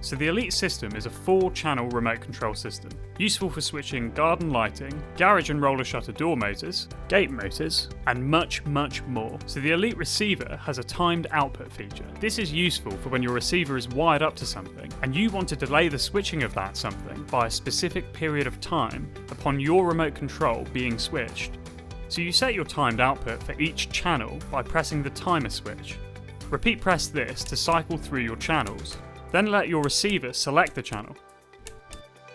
So the Elite system is a 4-channel remote control system, useful for switching garden lighting, garage and roller shutter door motors, gate motors, and much more. So the Elite receiver has a timed output feature. This is useful for when your receiver is wired up to something, and you want to delay the switching of that something by a specific period of time upon your remote control being switched. So you set your timed output for each channel by pressing the timer switch. Repeat press this to cycle through your channels. Then let your receiver select the channel.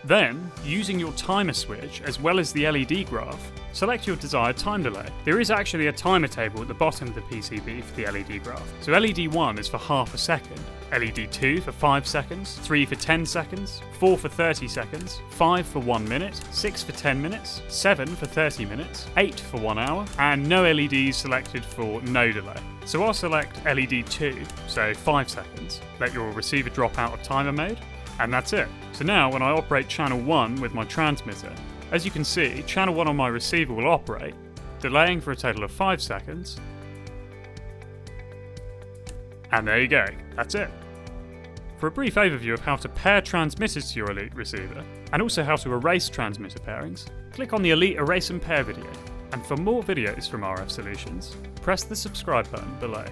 Then, using your timer switch as well as the LED graph, select your desired time delay. There is actually a timer table at the bottom of the PCB for the LED graph. So LED 1 is for half a second, LED 2 for 5 seconds, 3 for 10 seconds, 4 for 30 seconds, 5 for 1 minute, 6 for 10 minutes, 7 for 30 minutes, 8 for 1 hour, and no LEDs selected for no delay. So I'll select LED 2, so 5 seconds, let your receiver drop out of timer mode, and that's it. So now when I operate channel 1 with my transmitter, as you can see, channel 1 on my receiver will operate, delaying for a total of 5 seconds. And there you go, that's it. For a brief overview of how to pair transmitters to your Elite receiver, and also how to erase transmitter pairings, click on the Elite Erase and Pair video. And for more videos from RF Solutions, press the subscribe button below.